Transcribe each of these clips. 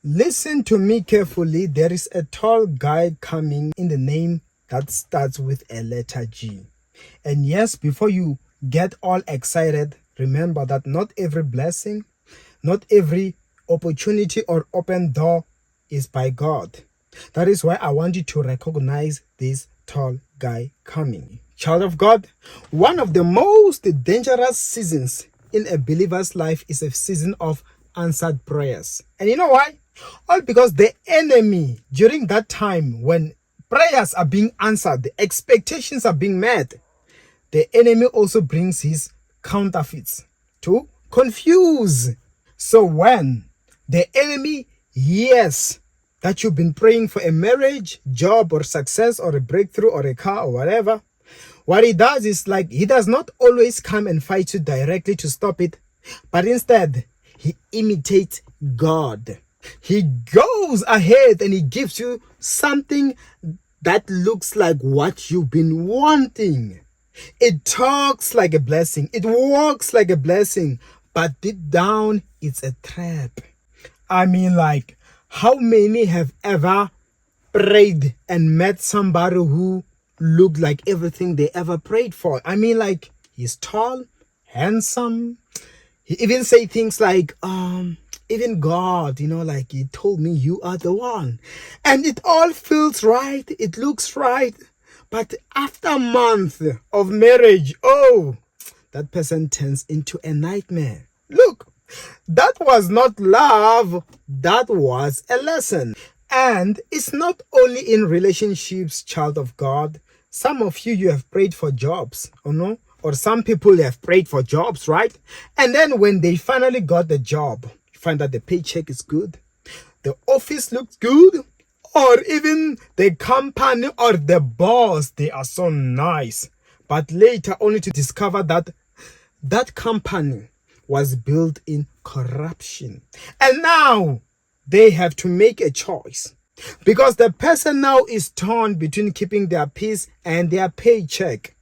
Listen to me carefully. There is a tall guy coming in the name that starts with a letter G. And yes, before you get all excited, remember that not every blessing, not every opportunity or open door is by God. That is why I want you to recognize this tall guy coming. Child of God, one of the most dangerous seasons in a believer's life is a season of answered prayers. And you know why? All because the enemy, during that time when prayers are being answered, the expectations are being met, the enemy also brings his counterfeits to confuse. So when the enemy hears that you've been praying for a marriage, job, or success, or a breakthrough, or a car, or whatever, what he does is like he does not always come and fight you directly to stop it, but instead he imitates God. He goes ahead and he gives you something that looks like what you've been wanting. It talks like a blessing. It walks like a blessing. But deep down, it's a trap. I mean, like, how many have ever prayed and met somebody who looked like everything they ever prayed for? I mean, like, he's tall, handsome. He even say things like, even God, like he told me you are the one. And it all feels right. It looks right. But after a month of marriage, that person turns into a nightmare. Look, that was not love. That was a lesson. And it's not only in relationships, child of God. Some of you have prayed for jobs, or some people have prayed for jobs, right? And then when they finally got the job, you find that the paycheck is good, the office looks good, or even the company or the boss, they are so nice. But later only to discover that that company was built in corruption. And now they have to make a choice. Because the person now is torn between keeping their peace and their paycheck.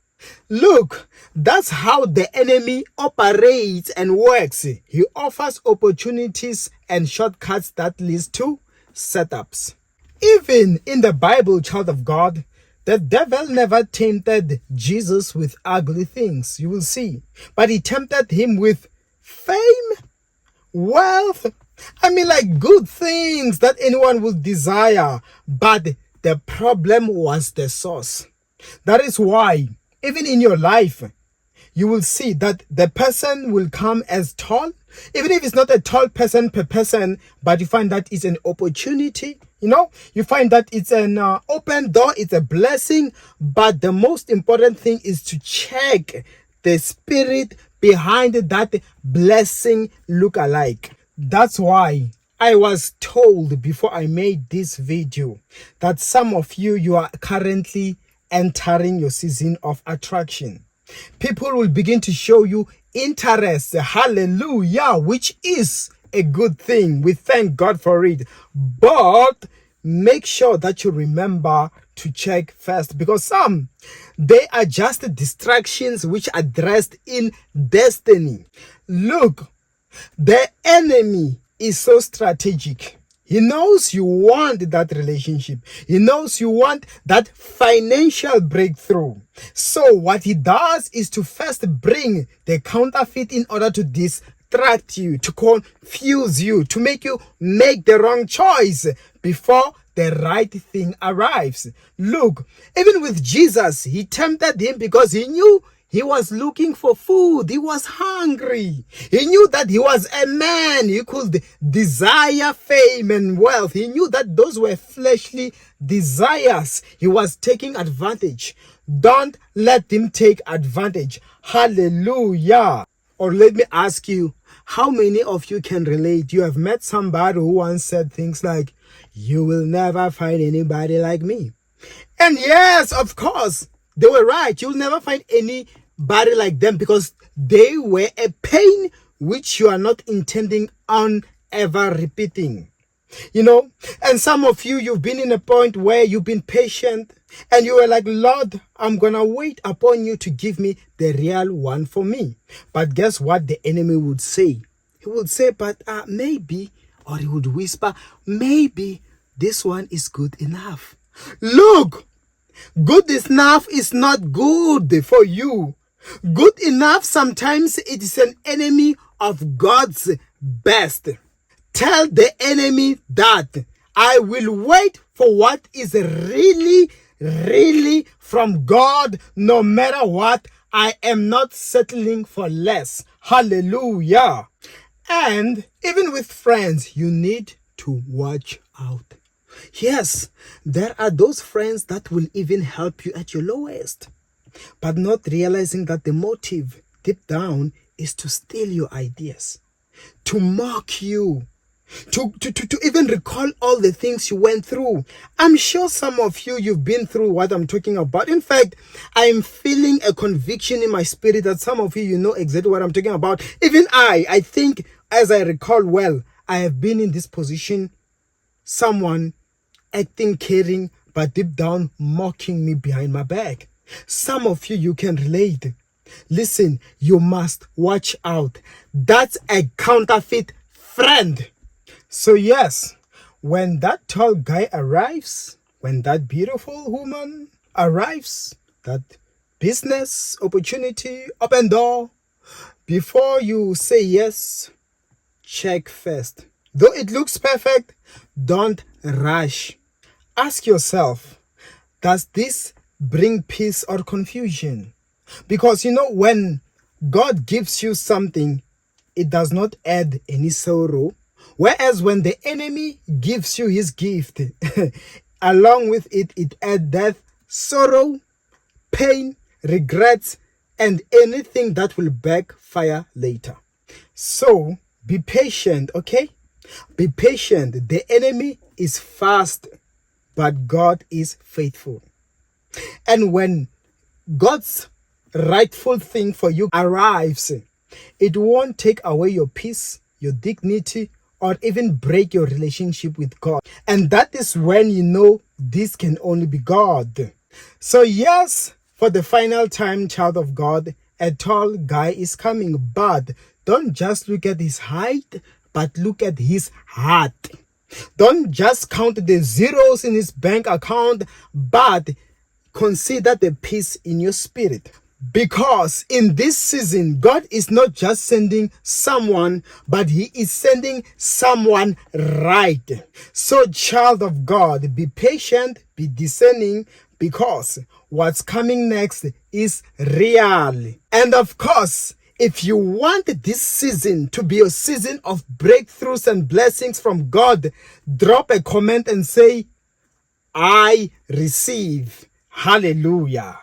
Look, that's how the enemy operates and works. He offers opportunities and shortcuts that leads to setups. Even in the Bible, child of God, the devil never tempted Jesus with ugly things, you will see. But he tempted him with fame, wealth, like good things that anyone would desire. But the problem was the source. That is why, even in your life, you will see that the person will come as tall, even if it's not a tall person per person, but you find that it's an opportunity. You find that it's an open door, it's a blessing. But the most important thing is to check the spirit behind that blessing look-alike. That's why I was told before I made this video that some of you are currently entering your season of attraction. People will begin to show you interest, hallelujah, which is a good thing. We thank God for it. But make sure that you remember to check first, because some, they are just distractions which are dressed in destiny. Look, the enemy is so strategic. He knows you want that relationship. He knows you want that financial breakthrough. So what he does is to first bring the counterfeit in order to distract you, to confuse you, to make you make the wrong choice before the right thing arrives. Look, even with Jesus, he tempted him because he knew he was looking for food. He was hungry. He knew that he was a man. He could desire fame and wealth. He knew that those were fleshly desires. He was taking advantage. Don't let him take advantage. Hallelujah. Or let me ask you, how many of you can relate? You have met somebody who once said things like, "You will never find anybody like me." And yes, of course, they were right. You'll never find anybody like them because they were a pain which you are not intending on ever repeating. And some of you, you've been in a point where you've been patient and you were like, "Lord, I'm going to wait upon you to give me the real one for me." But guess what the enemy would say? He would say, "But maybe or he would whisper, maybe this one is good enough. Look, good enough is not good for you. Good enough sometimes it is an enemy of God's best. Tell the enemy that I will wait for what is really, really from God, no matter what. I am not settling for less. Hallelujah. And even with friends, you need to watch out. Yes, there are those friends that will even help you at your lowest, but not realizing that the motive deep down is to steal your ideas, to mock you, to even recall all the things you went through. I'm sure some of you've been through what I'm talking about. In fact, I'm feeling a conviction in my spirit that some of you know exactly what I'm talking about. Even I think, as I recall well, I have been in this position, someone acting caring, but deep down mocking me behind my back. Some of you can relate. Listen, you must watch out. That's a counterfeit friend. So yes, when that tall guy arrives, when that beautiful woman arrives, that business opportunity, open door, before you say yes, check first. Though it looks perfect, don't rush. Ask yourself, does this bring peace or confusion? Because when God gives you something, it does not add any sorrow. Whereas when the enemy gives you his gift, along with it, it adds death, sorrow, pain, regrets, and anything that will backfire later. So be patient, okay? Be patient. The enemy is fast, but God is faithful. And when God's rightful thing for you arrives, it won't take away your peace, your dignity, or even break your relationship with God. And that is when you know this can only be God. So yes, for the final time, child of God, a tall guy is coming, but don't just look at his height, but look at his heart. Don't just count the zeros in his bank account, but consider the peace in your spirit. Because in this season, God is not just sending someone, but he is sending someone right. So, child of God, be patient, be discerning, because what's coming next is real. And of course, if you want this season to be a season of breakthroughs and blessings from God, drop a comment and say, I receive. Hallelujah.